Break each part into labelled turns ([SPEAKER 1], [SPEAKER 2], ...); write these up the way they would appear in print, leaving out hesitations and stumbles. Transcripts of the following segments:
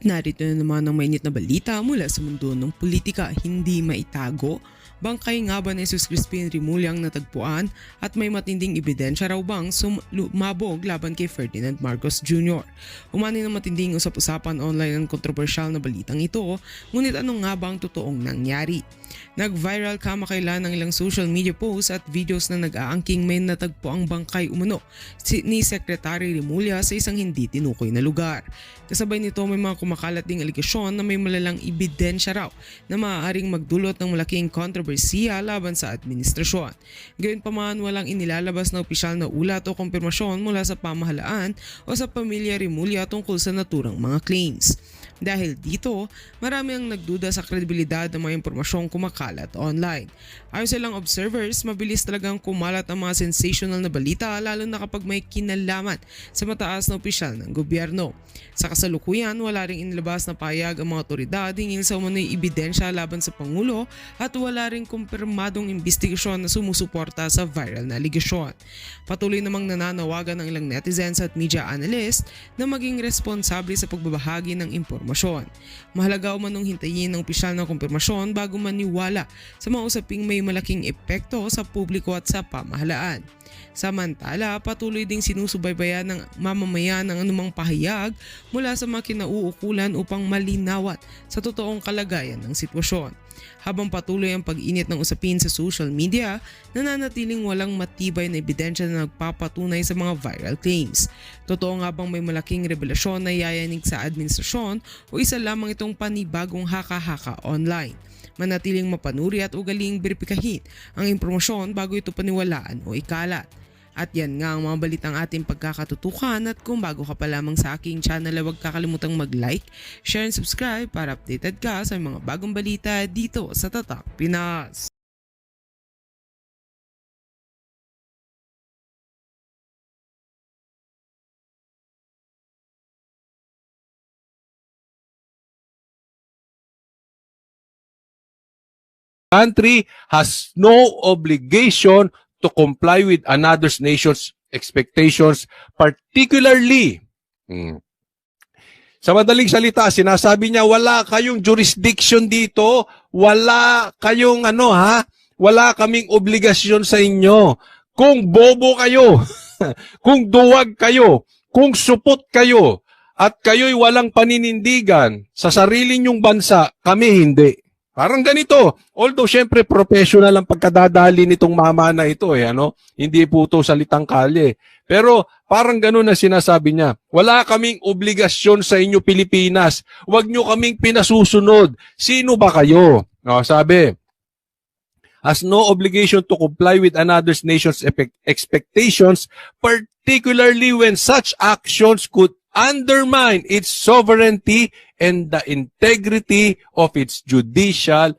[SPEAKER 1] Narito na naman ang mainit na balita mula sa mundo ng politika, hindi maitago. Bangkay nga ba ni Jesus Crispin Rimulya ang natagpuan at may matinding ebidensya raw bang sumabog laban kay Ferdinand Marcos Jr. Umani ng matinding usap-usapan online ang kontrobersyal na balitang ito, ngunit ano nga ba ang totoong nangyari? Nag-viral kamakailan ng ilang social media posts at videos na nag-aangking may natagpo ang bangkay umano ni Secretary Rimulya sa isang hindi tinukoy na lugar. Kasabay nito may mga kumakalat ding aligasyon na may malalang ebidensya raw na maaaring magdulot ng malaking kontrobersiya laban sa administrasyon. Gayunpaman, walang inilalabas na opisyal na ulat o kumpirmasyon mula sa pamahalaan o sa pamilya Rimulya tungkol sa naturang mga claims. Dahil dito, marami ang nagduda sa kredibilidad ng mga impormasyong kumakalat online. Ayon sa ilang observers, mabilis talagang kumalat ang mga sensational na balita lalo na kapag may kinalaman sa mataas na opisyal ng gobyerno. Sa kasalukuyan, wala ring inilabas na payag ang mga otoridad hinggil sa umano'y ebidensya laban sa Pangulo at wala ring kumpirmadong investigasyon na sumusuporta sa viral na aligasyon. Patuloy namang nananawagan ng ilang netizens at media analyst na maging responsable sa pagbabahagi ng impormasyon. Mahalaga umanong hintayin ng opisyal na kumpirmasyon bago maniwala sa mga usaping may malaking epekto sa publiko at sa pamahalaan. Samantala, patuloy ding sinusubaybayan ng mamamayan ng anumang pahayag mula sa mga kinauukulan upang malinawan sa totoong kalagayan ng sitwasyon. Habang patuloy ang pag-init ng usapin sa social media, nananatiling walang matibay na ebidensya na nagpapatunay sa mga viral claims. Totoo nga bang may malaking revelasyon na yayanig sa administrasyon o isa lamang itong panibagong haka-haka online? Manatiling mapanuri at ugaling beripikahin ang impormasyon bago ito paniwalaan o ikalat. At yan nga ang mga balitang ating pagkakatutukan, at kung bago ka pa lamang sa aking channel, huwag kakalimutang mag-like, share and subscribe para updated ka sa mga bagong balita dito sa Tatak Pinas.
[SPEAKER 2] Country has no obligation to comply with another nation's expectations, particularly. Sa madaling salita, sinasabi niya, wala kayong jurisdiction dito, wala kayong wala kaming obligasyon sa inyo. Kung bobo kayo, kung duwag kayo, kung supot kayo, at kayo'y walang paninindigan sa sarili niyong bansa, kami hindi. Parang ganito. Although, syempre, professional ang pagkadadali nitong mama na ito, Hindi po ito salitang kalye. Pero, parang ganun na sinasabi niya. Wala kaming obligasyon sa inyo, Pilipinas. Huwag nyo kaming pinasusunod. Sino ba kayo? Sabi, has no obligation to comply with another nation's expectations, particularly when such actions could undermine its sovereignty and the integrity of its judicial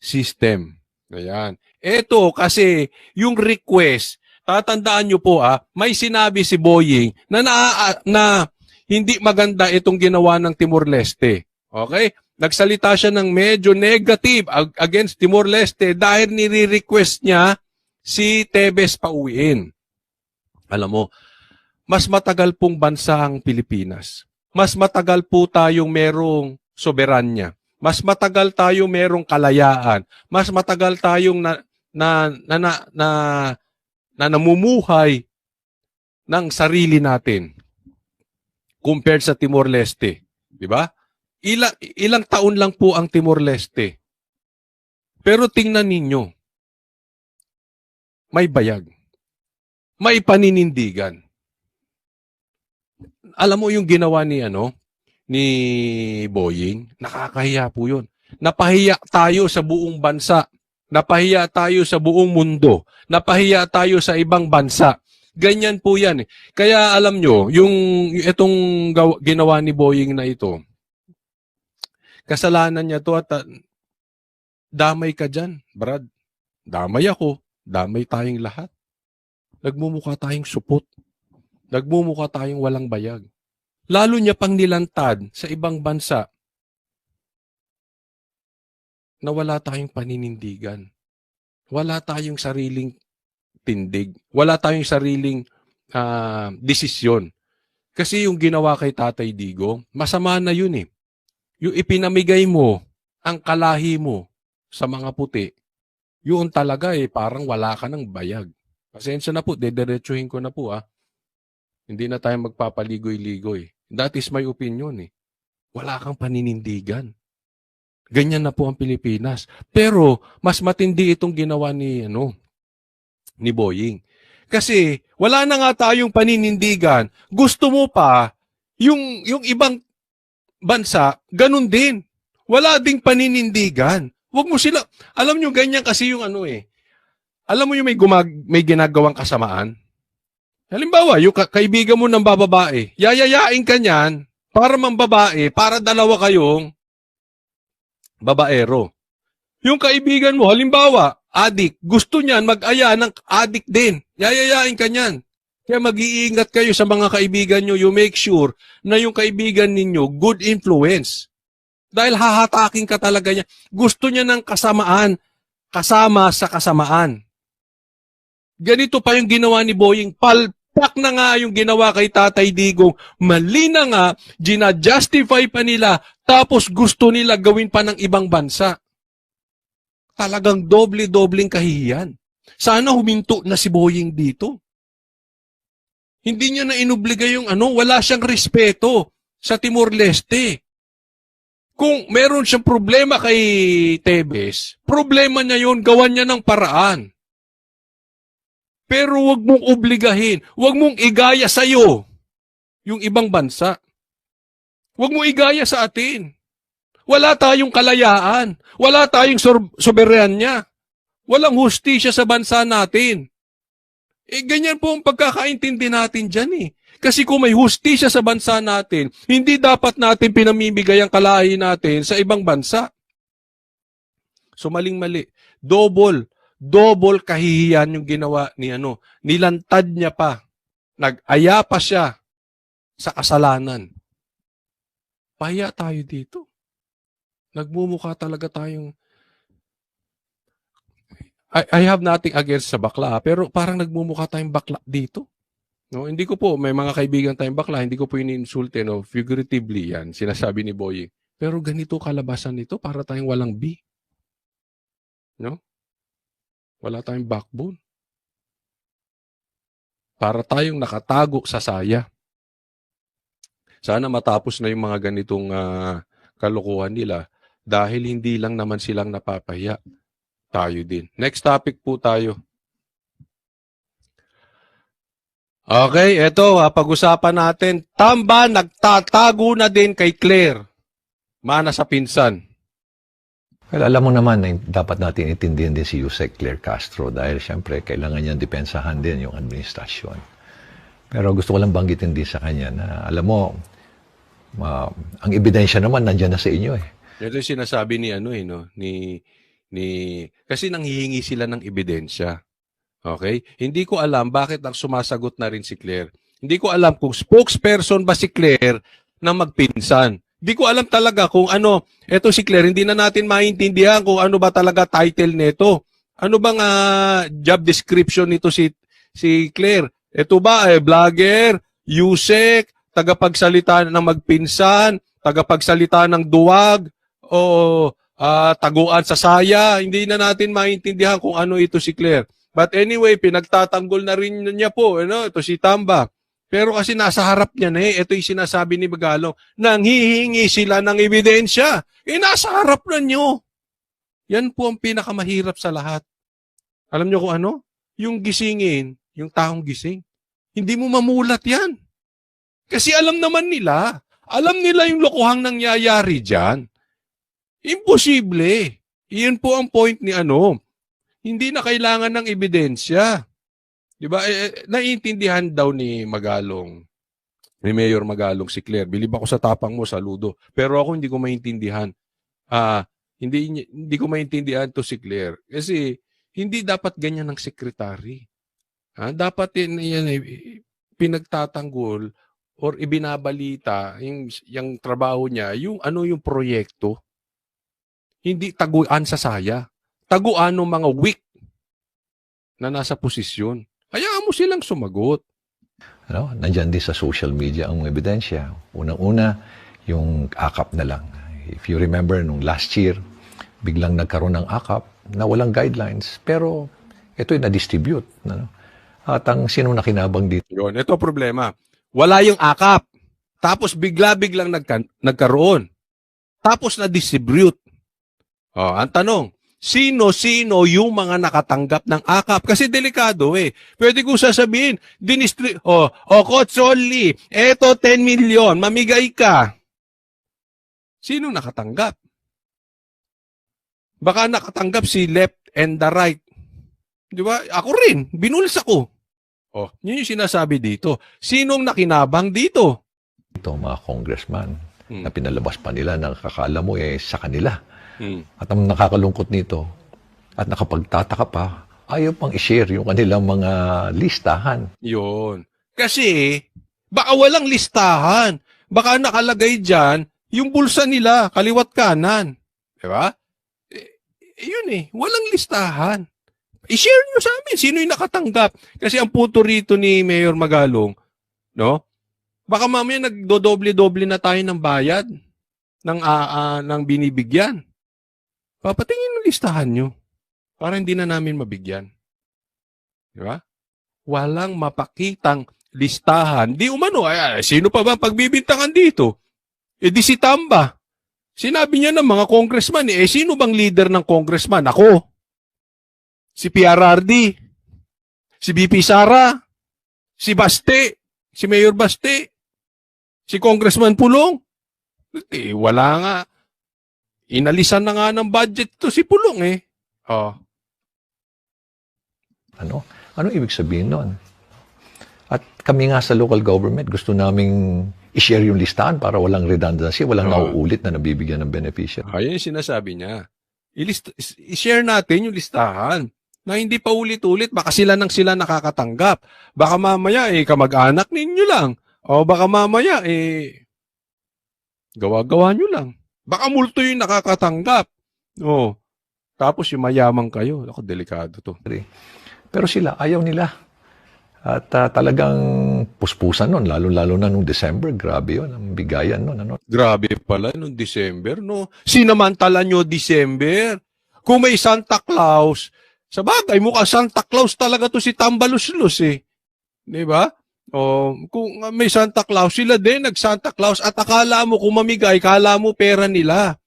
[SPEAKER 2] system. Ayan. Ito kasi yung request, tatandaan nyo po may sinabi si Boying na hindi maganda itong ginawa ng Timor-Leste. Okay? Nagsalita siya ng medyo negative against Timor-Leste dahil nire-request niya si Tebes pauwiin. Alam mo, mas matagal pong bansa ang Pilipinas. Mas matagal po tayong merong soberanya. Mas matagal tayong merong kalayaan. Mas matagal tayong namumuhay ng sarili natin compared sa Timor-Leste. Di ba? Ilang taon lang po ang Timor-Leste. Pero tingnan ninyo, may bayag. May paninindigan. Alam mo yung ginawa ni Boying, nakakahiya po yun. Napahiya tayo sa buong bansa. Napahiya tayo sa buong mundo. Napahiya tayo sa ibang bansa. Ganyan po yan. Kaya alam nyo, itong ginawa ni Boying na ito, kasalanan niya to at damay ka dyan, Brad. Damay ako. Damay tayong lahat. Nagmumukha tayong supot. Nagmumukha tayong walang bayag. Lalo niya pang nilantad sa ibang bansa na wala tayong paninindigan. Wala tayong sariling tindig. Wala tayong sariling desisyon. Kasi yung ginawa kay Tatay Digo, masama na yun eh. yung ipinamigay mo, ang kalahi mo sa mga puti, yun talaga parang wala ka ng bayag. Pasensya na po, dediretsuhin ko na po Hindi na tayo magpapaligoy-ligoy. That is my opinion Wala kang paninindigan. Ganyan na po ang Pilipinas. Pero, mas matindi itong ginawa ni Boying. Kasi, wala na nga tayong paninindigan. Gusto mo pa, yung ibang bansa, ganun din. Wala ding paninindigan. Huwag mo sila, alam nyo, ganyan kasi yung alam mo yung may ginagawang kasamaan? Halimbawa, yung kaibigan mo ng bababae, yayayain ka niyan, para mambabae, para dalawa kayong babaero. Yung kaibigan mo, halimbawa, adik, gusto niyan mag-aya ng adik din. Yayayain ka niyan. Kaya mag-iingat kayo sa mga kaibigan nyo. You make sure na yung kaibigan ninyo, good influence. Dahil hahatakin ka talaga niya. Gusto niya ng kasamaan, kasama sa kasamaan. Ganito pa yung ginawa ni Boying. Palpak na nga yung ginawa kay Tatay Digong. Mali na nga, ginajustify pa nila, tapos gusto nila gawin pa ng ibang bansa. Talagang doble-dobleng kahihiyan. Sana huminto na si Boying dito. Hindi niya na inobliga yung wala siyang respeto sa Timor-Leste. Kung meron siyang problema kay Tebes, problema niya yun, gawan niya ng paraan. Pero wag mong obligahin, wag mong igaya sa'yo yung ibang bansa. Wag mong igaya sa atin. Wala tayong kalayaan. Wala tayong soberanya. Walang hustisya sa bansa natin. Ganyan po ang pagkakaintindi natin dyan Kasi kung may hustisya sa bansa natin, hindi dapat natin pinamimigay ang kalahi natin sa ibang bansa. So maling-mali. Double kahihiyan yung ginawa ni Nilantad niya pa. Nag-aya pa siya sa kasalanan. Pahiya tayo dito. Nagmumukha talaga tayong I have nothing against sa bakla, pero parang nagmumukha tayong bakla dito. No, hindi ko po, may mga kaibigan tayong bakla, hindi ko po ini-insulte, figuratively yan, sinasabi ni Boying. Pero ganito kalabasan nito, para tayong walang B. No? Wala tayong backbone. Para tayong nakatago sa saya. Sana matapos na yung mga ganitong kalokohan nila, dahil hindi lang naman silang napapahiya. Tayo din. Next topic po tayo. Okay, eto, pag-usapan natin. Tamba nagtatago na din kay Claire. Mana sa pinsan.
[SPEAKER 3] Well, alam mo naman na dapat natin intindihan din si Yusek Claire Castro dahil siyempre kailangan niyang depensahan din yung administrasyon. Pero gusto ko lang banggitin din sa kanya na alam mo, ang ebidensya naman nandyan na sa inyo
[SPEAKER 2] Ito yung sinasabi ni kasi nanghihingi sila ng ebidensya. Okay? Hindi ko alam bakit ang sumasagot na rin si Claire. Hindi ko alam kung spokesperson ba si Claire na magpinsan. Hindi ko alam talaga kung eto si Claire, hindi na natin maintindihan kung ano ba talaga title nito. Ano bang job description nito si Claire? Ito ba vlogger, Yusek, tagapagsalita ng magpinsan, tagapagsalita ng duwag, o taguan sa saya? Hindi na natin maintindihan kung ano ito si Claire. But anyway, pinagtatanggol na rin niya po, ito si Tamba. Pero kasi nasa harap niya na ito yung sinasabi ni Magalong, nanghihingi sila ng ebidensya. Nasa harap na niyo. Yan po ang pinakamahirap sa lahat. Alam niyo kung ano? Yung gisingin, yung taong gising. Hindi mo mamulat yan. Kasi alam naman nila. Alam nila yung lokohang nangyayari dyan. Imposible. Iyon po ang point ni Hindi na kailangan ng ebidensya. Diba? Naiintindihan daw ni Magalong, ni Mayor Magalong si Claire. Bilib ako sa tapang mo, saludo. Pero ako hindi ko maintindihan. Hindi ko maintindihan to si Claire. Kasi hindi dapat ganyan ng sekretary. Dapat yan pinagtatanggol or ibinabalita yung trabaho niya, yung proyekto. Hindi taguan sa saya. Taguan ng mga weak na nasa posisyon. Hayaan mo silang sumagot.
[SPEAKER 3] Nandyan din sa social media ang ebidensya. Unang-una, yung akap na lang. If you remember, nung last year, biglang nagkaroon ng AKAP na walang guidelines, pero ito'y na-distribute. Ano? At ang sino nakinabang dito?
[SPEAKER 2] Yun, ito problema. Wala yung akap. Tapos bigla-biglang nagkaroon. Tapos na-distribute. Ang tanong, sino-sino yung mga nakatanggap ng akap? Kasi delikado eh. Pwede ko sasabihin, Kotsoli, eto 10 million, mamigay ka. Sino nakatanggap? Baka nakatanggap si left and the right. Di ba? Ako rin, binuls ako. Yun yung sinasabi dito. Sinong nakinabang dito?
[SPEAKER 3] Ito, mga congressman, na pinalabas pa nila na kakala mo sa kanila. At ang nakakalungkot nito, at nakapagtataka pa, ayaw pang i-share yung kanilang mga listahan.
[SPEAKER 2] Yun. Kasi, baka walang listahan. Baka nakalagay dyan, yung bulsa nila, kaliwat kanan. Di ba? Yun walang listahan. I-share nyo sa amin, sino yung nakatanggap. Kasi ang puto rito ni Mayor Magalong, no? Baka mamaya nagdodoble-doble na tayo ng bayad ng binibigyan. Papatingin ng listahan nyo para hindi na namin mabigyan. Di ba? Walang mapakitang listahan. Di umano, sino pa ba pagbibintangan dito? Di si Tamba. Sinabi niya ng mga congressman, sino bang leader ng congressman? Ako. Si PRRD, si BP Sara, si Baste, si Mayor Baste, si Congressman Pulong. Wala nga. Inalisan na nga ng budget to si Pulong
[SPEAKER 3] Ano ibig sabihin nun? At kami nga sa local government, gusto naming i-share yung listahan para walang redundancy, walang nauulit na nabibigyan ng beneficiary.
[SPEAKER 2] Ayun yung sinasabi niya. I-share natin yung listahan na hindi pa ulit-ulit, baka sila nakakatanggap. Baka mamaya, kamag-anak ninyo lang. O baka mamaya, gawa-gawa nyo lang. Baka multo yung nakakatanggap. Tapos yung mayaman kayo. Ako, delikado to.
[SPEAKER 3] Pero sila, ayaw nila. At talagang puspusan nun, lalo-lalo na nung December. Grabe yun, ang bigayan nun.
[SPEAKER 2] Grabe pala nung December, no? Sinamantala nyo December. Kung may Santa Claus, sa bagay, mukha Santa Claus talaga to si Tambaluslos Di ba? Kung may Santa Claus, sila din nag-Santa Claus at akala mo kung mamigay, akala mo pera nila.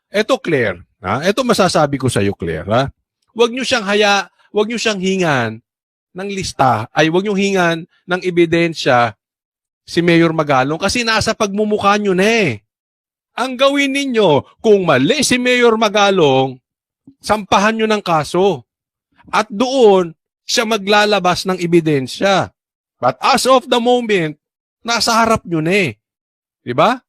[SPEAKER 2] Eto Claire, eto masasabi ko sa iyo Claire, ha? Huwag niyo siyang hingan ng lista, huwag niyo hingan ng ebidensya si Mayor Magalong kasi nasa pagmumukha niyo na Ang gawin ninyo, kung mali si Mayor Magalong, sampahan nyo ng kaso. At doon, siya maglalabas ng ebidensya. But as of the moment, nasa harap nyo na Diba?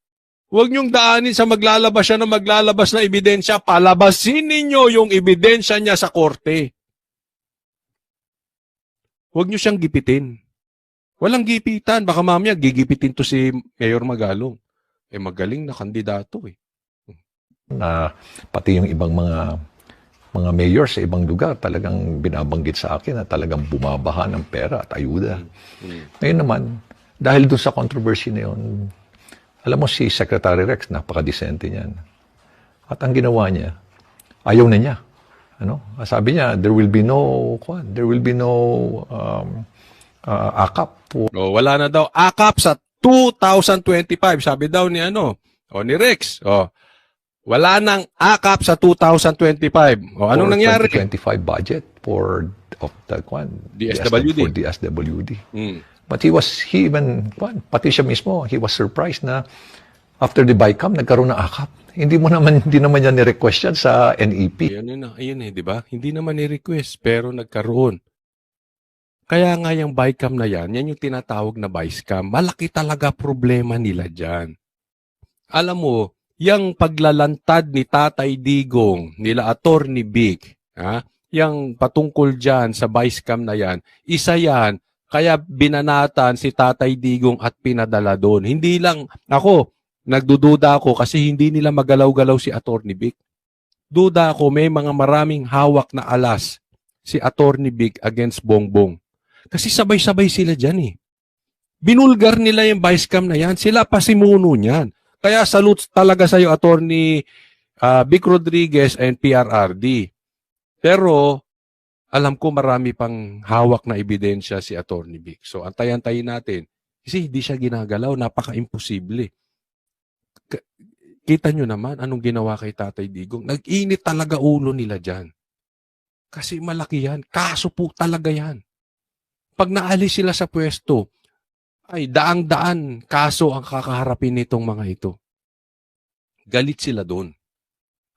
[SPEAKER 2] Huwag nyong daanin sa maglalabas siya ng maglalabas na ebidensya. Palabasin ninyo yung ebidensya niya sa korte. Huwag nyo siyang gipitin. Walang gipitan. Baka mamaya gigipitin to si Mayor Magalong. Magaling na kandidato
[SPEAKER 3] Na pati yung ibang mga mayor sa ibang lugar talagang binabanggit sa akin na talagang bumabaha ng pera at ayuda. Ngayon naman, dahil doon sa controversy na yun, alam mo si Secretary Rex, napaka-decente niyan. At ang ginawa niya, ayaw na niya. Sabi niya, there will be no AKAP.
[SPEAKER 2] Wala na daw AKAP sa 2025, sabi daw ni ni Rex. Wala nang AKAP sa 2025. Anong nangyari?
[SPEAKER 3] 2025 budget for
[SPEAKER 2] DSWD.
[SPEAKER 3] For DSWD. But pati siya mismo, he was surprised na after the BICAM, nagkaroon ng AKAP. Hindi naman niya ni-request yan sa NEP.
[SPEAKER 2] Ayun di ba? Hindi naman ni-request, pero nagkaroon. Kaya nga yung BICAM na yan yung tinatawag na BICAM. Malaki talaga problema nila dyan. Alam mo, yung paglalantad ni Tatay Digong, nila Attorney Big, yung patungkol dyan sa BICAM na yan, isa yan, kaya binanatan si Tatay Digong at pinadala doon. Hindi lang, nagdududa ako kasi hindi nila magalaw-galaw si Attorney Big. Duda ako, may mga maraming hawak na alas si Attorney Big against Bongbong. Kasi sabay-sabay sila dyan Binulgar nila yung BICAM na yan. Sila pa simuno niyan. Kaya salute talaga sa'yo, Attorney Vic Rodriguez and PRRD. Pero, alam ko marami pang hawak na ebidensya si Attorney Vic. So, antayin natin. Kasi hindi siya ginagalaw, napaka-imposible. Kita nyo naman anong ginawa kay Tatay Digong. Nag-init talaga ulo nila dyan. Kasi malaki yan. Kaso po talaga yan. Pag naalis sila sa pwesto, ay daang-daan kaso ang kakaharapin nitong mga ito. Galit sila doon.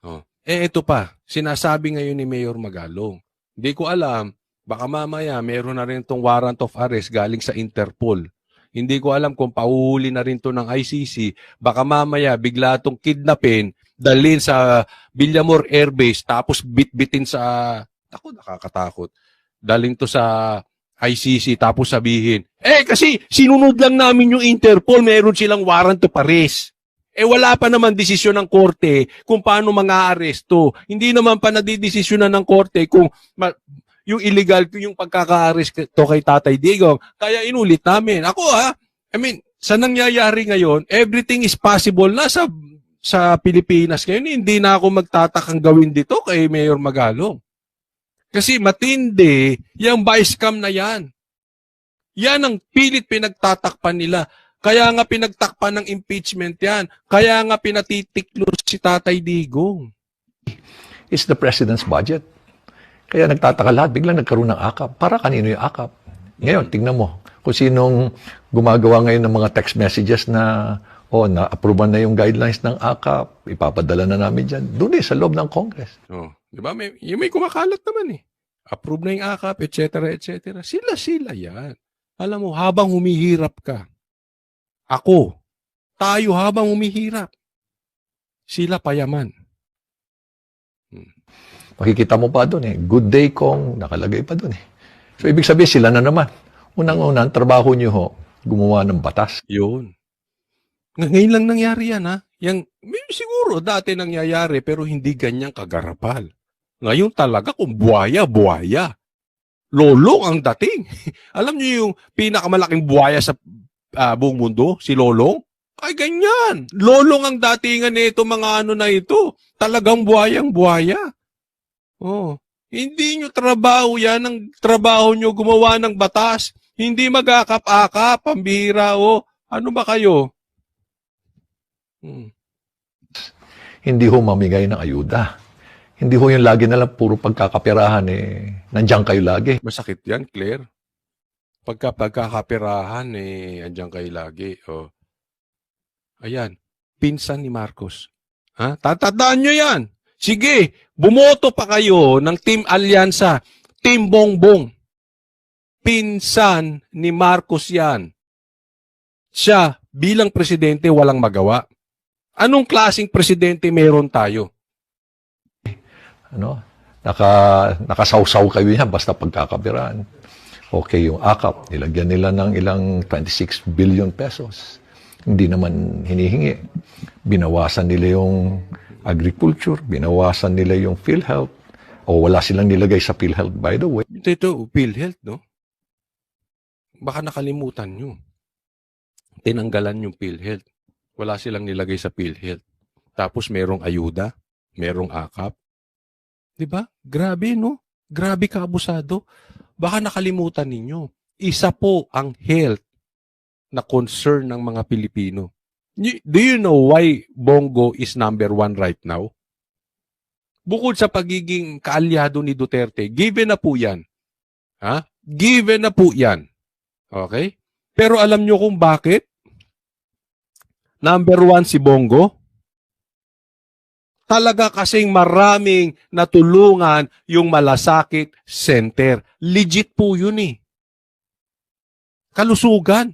[SPEAKER 2] Oh. Ito pa, sinasabi ngayon ni Mayor Magalong. Hindi ko alam, baka mamaya meron na rin itong warrant of arrest galing sa Interpol. Hindi ko alam kung pauhuli na rin to ng ICC. Baka mamaya bigla itong kidnapin, dalhin sa Villamor Air Base, tapos bitbitin sa... Ako, nakakatakot. Dalhin to sa ICC, tapos sabihin, kasi sinunod lang namin yung Interpol, meron silang warrant to arrest. Wala pa naman desisyon ng korte kung paano mga-aresto. Hindi naman pa nadidesisyonan ng korte kung yung illegal, yung pagkaka-arrest to kay Tatay Digong. Kaya inulit namin. Ako sa nangyayari ngayon, everything is possible na sa Pilipinas ngayon. Hindi na ako magtatakang gawin dito kay Mayor Magalong. Kasi matindi, yung vice cam na yan. Yan ang pilit pinagtatakpan nila. Kaya nga pinagtakpan ng impeachment yan. Kaya nga pinatitiklo si Tatay Digong.
[SPEAKER 3] It's the president's budget. Kaya nagtataka lahat, biglang nagkaroon ng akap. Para kanino yung akap? Ngayon, tingnan mo, kung sinong gumagawa ngayon ng mga text messages na, na-approvean na yung guidelines ng akap, ipapadala na namin dyan. Doon sa loob ng Congress.
[SPEAKER 2] Di ba? May kumakalat naman eh. Approve na yung akap, etc., etc. Sila yan. Alam mo, habang humihirap ka, tayo habang humihirap, sila payaman.
[SPEAKER 3] Makikita mo pa doon good day Kong, nakalagay pa doon So, ibig sabihin, sila na naman. Unang-unang, trabaho nyo gumawa ng batas.
[SPEAKER 2] Yun. Ngayon lang nangyari yan, ha? Siguro dati nangyayari, pero hindi ganyang kagarapal. Ngayon talaga kung buwaya. Lolong ang dating. Alam niyo yung pinakamalaking buwaya sa buong mundo? Si Lolong? Ay, ganyan. Lolong ang datingan nito, mga na ito. Talagang buwayang-buwaya. Hindi nyo trabaho yan. Ang trabaho nyo gumawa ng batas. Hindi mag-akap-akap, pambihira Ano ba kayo?
[SPEAKER 3] Hindi mamigay ng ayuda. Hindi yung lagi na lang puro pagkakapirahan nandiyan kayo lagi.
[SPEAKER 2] Masakit yan, Claire. Pagkakapirahan andiyan kayo lagi. Ayan, pinsan ni Marcos. Tatandaan nyo yan. Sige, bumoto pa kayo ng Team Alyansa, Team Bongbong. Pinsan ni Marcos yan. Siya, bilang presidente, walang magawa. Anong klaseng presidente meron tayo?
[SPEAKER 3] Nakasawsaw kayo yan basta pagkakapiraan. Okay, yung akap, nilagyan nila ng ilang 26 billion pesos. Hindi naman hinihingi. Binawasan nila yung agriculture, binawasan nila yung PhilHealth, wala silang nilagay sa PhilHealth, by the way.
[SPEAKER 2] Ito, PhilHealth, no? Baka nakalimutan nyo. Tinanggalan yung PhilHealth. Wala silang nilagay sa PhilHealth. Tapos merong ayuda, merong akap. Diba? Grabe, no? Grabe ka, abusado. Baka nakalimutan ninyo. Isa po ang health na concern ng mga Pilipino. Do you know why Bongo is number 1 right now? Bukod sa pagiging kaalyado ni Duterte, given na po yan. Given na po yan. Okay? Pero alam nyo kung bakit? Number 1 si Bongo. Talaga kasing maraming natulungan yung Malasakit Center. Legit po yun Kalusugan.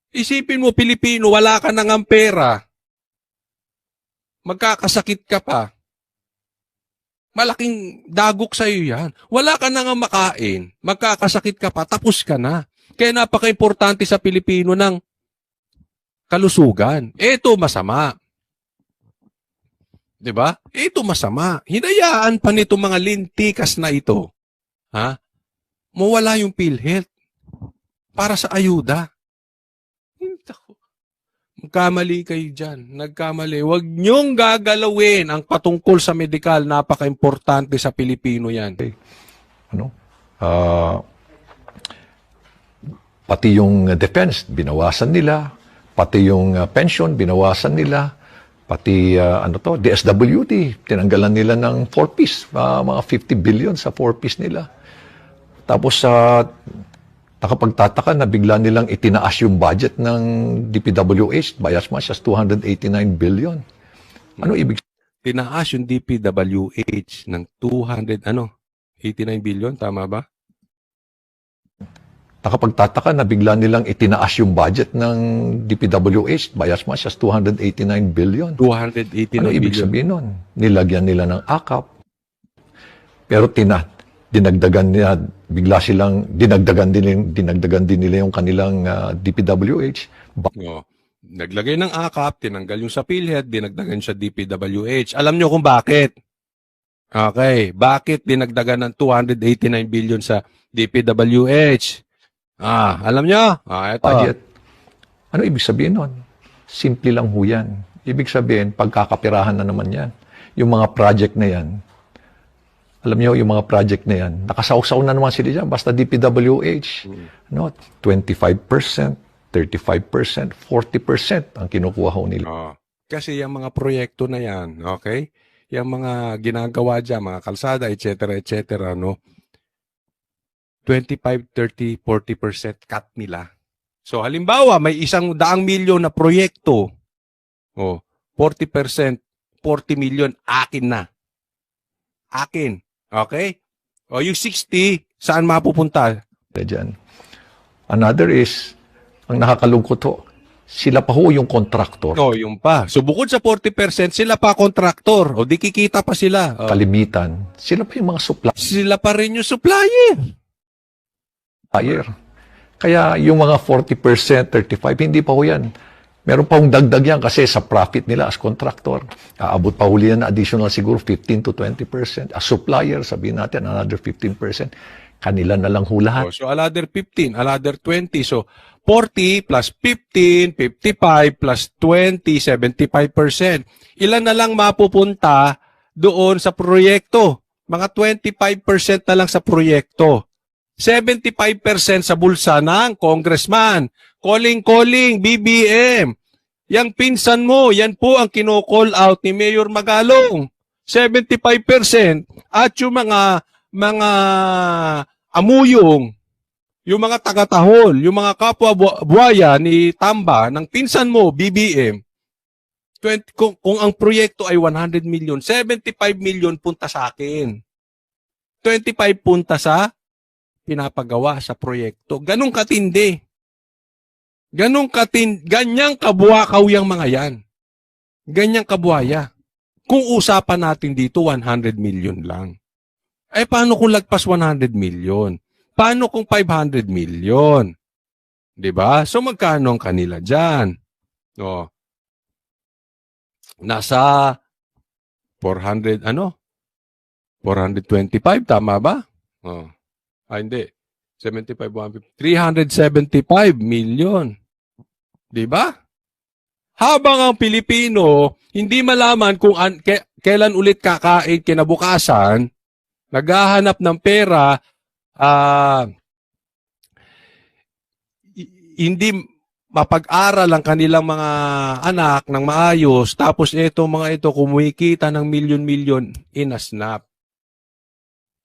[SPEAKER 2] Isipin mo, Pilipino, wala ka nang pera. Magkakasakit ka pa. Malaking dagok sa'yo yan. Wala ka nang makain. Magkakasakit ka pa. Tapos ka na. Kaya napaka-importante sa Pilipino ng kalusugan. Ito masama. Diba? Ito masama. Hinayaan pa nito mga lintikas na ito. Mawala yung PhilHealth para sa ayuda. Nagkamali kayo dyan. Nagkamali. Huwag niyong gagalawin ang patungkol sa medikal. Napaka-importante sa Pilipino yan.
[SPEAKER 3] Ano? Pati yung defense, binawasan nila. Pati yung pension, binawasan nila. Pati DSWD, tinanggalan nila ng 4-piece, mga 50 billion sa 4-piece nila. Tapos nakapagtataka na bigla nilang itinaas yung budget ng DPWH by as much as 289 billion. Ano ibig
[SPEAKER 2] Tinaas yung DPWH ng 89 billion, tama ba?
[SPEAKER 3] Nakapagtataka na bigla nilang itinaas yung budget ng DPWH by as much as 289 billion.
[SPEAKER 2] 289
[SPEAKER 3] Ano ibig
[SPEAKER 2] billion.
[SPEAKER 3] sabihin nun? Nilagyan nila ng akap. Pero dinagdagan nila, bigla silang dinagdagan din nila yung kanilang DPWH.
[SPEAKER 2] Oh. Naglagay ng akap, tinanggal yung sa PhilHealth, dinagdagan siya DPWH. Alam nyo kung bakit? Okay, bakit dinagdagan ng 289 billion sa DPWH? Alam nyo? Ito.
[SPEAKER 3] Budget. Ano ibig sabihin nun? Simple lang ho yan. Ibig sabihin, pagkakapirahan na naman yan. Yung mga project na yan, alam niyo, yung mga project na yan, nakasawsaw na naman sila dyan. Basta DPWH, 25%, 35%, 40% ang kinukuha ho nila.
[SPEAKER 2] Kasi yung mga proyekto na yan, okay? Yung mga ginagawa dyan, mga kalsada, etc., no? 25, 30, 40% cut nila. So, halimbawa, may 100 milyon na proyekto. 40%, 40 million, akin na. Akin. Okay? Yung 60, saan mapupunta?
[SPEAKER 3] Dyan. Another is, ang nakakalungkot ho, sila pa ho yung contractor.
[SPEAKER 2] Yung pa. So, bukod sa 40%, sila pa kontraktor. O, di kikita pa sila.
[SPEAKER 3] Kalimitan, sila pa yung mga
[SPEAKER 2] Sila pa rin yung supplier.
[SPEAKER 3] Kaya yung mga 40%, 35%, hindi pa ho yan. Meron pa hong dagdag yan kasi sa profit nila as contractor. Aabot pa huli yan na additional siguro 15 to 20%. As supplier, sabihin natin, another 15%. Kanila na lang hulahan.
[SPEAKER 2] So, another 15, another 20. So, 40 plus 15, 55 plus 20, 75%. Ilan na lang mapupunta doon sa proyekto? Mga 25% na lang sa proyekto. 75% sa bulsa ng congressman. Calling, BBM. Yang pinsan mo, yan po ang kino-call out ni Mayor Magalong. 75%. At yung mga amuyong, yung mga taga-tahol, yung mga kapwa buhaya ni Tamba, ng pinsan mo, BBM, kung ang proyekto ay 100 million, 75 million punta sa akin. 25 punta sa pinapagawa sa proyekto. Ganong katindi. Ganyang kabuakaw yung mga yan. Ganyang kabuhaya. Kung usapan natin dito, 100 million lang. Paano kung lagpas 100 million? Paano kung 500 million? Diba? So, magkano ang kanila dyan? Nasa 425, tama ba? Hindi. 75, 150. 375 million. Diba? Habang ang Pilipino, hindi malaman kung kailan ulit kakain kinabukasan, naghahanap ng pera, hindi mapag-aral ang kanilang mga anak ng maayos, tapos mga ito kumikita ng milyon-milyon in a snap.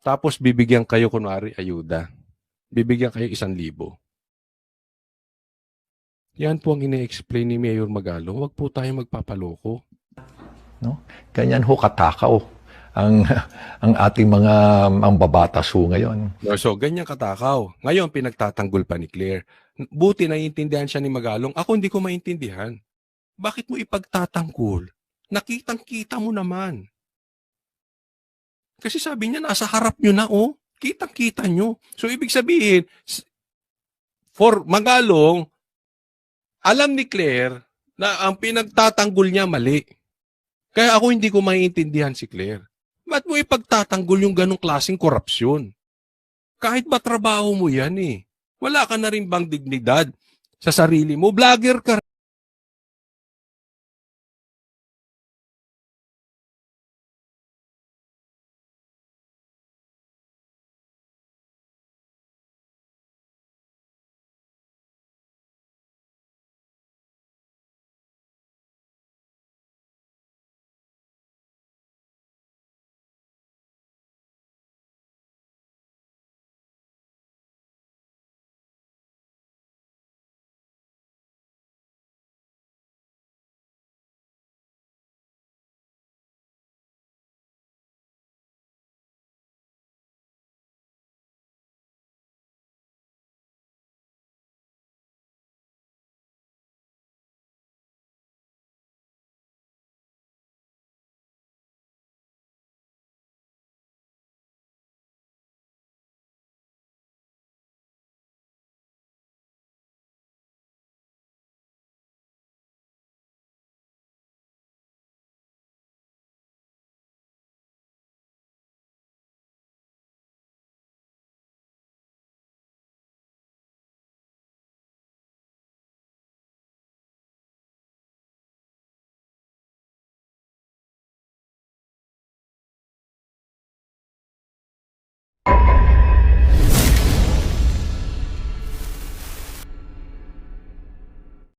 [SPEAKER 2] Tapos bibigyan kayo kunwari ayuda. Bibigyan kayo 1,000. Yan po ang ine-explain ni Mayor Magalong. Huwag po tayo magpapaloko.
[SPEAKER 3] No? Ganyan ho katakaw ang ating mga mambabatas ho ngayon.
[SPEAKER 2] So, ganyan katakaw. Ngayon, pinagtatanggol pa ni Claire. Buti naiintindihan siya ni Magalong. Ako hindi ko maintindihan. Bakit mo ipagtatanggol? Nakitang-kita mo naman. Kasi sabi niya, nasa harap nyo na, kitang-kita nyo. So, ibig sabihin, for Magalong, alam ni Claire na ang pinagtatanggol niya mali. Kaya ako hindi ko maiintindihan si Claire. Ba't mo ipagtatanggol yung ganong klaseng korupsyon? Kahit ba trabaho mo yan Wala ka na rin bang dignidad sa sarili mo? Vlogger ka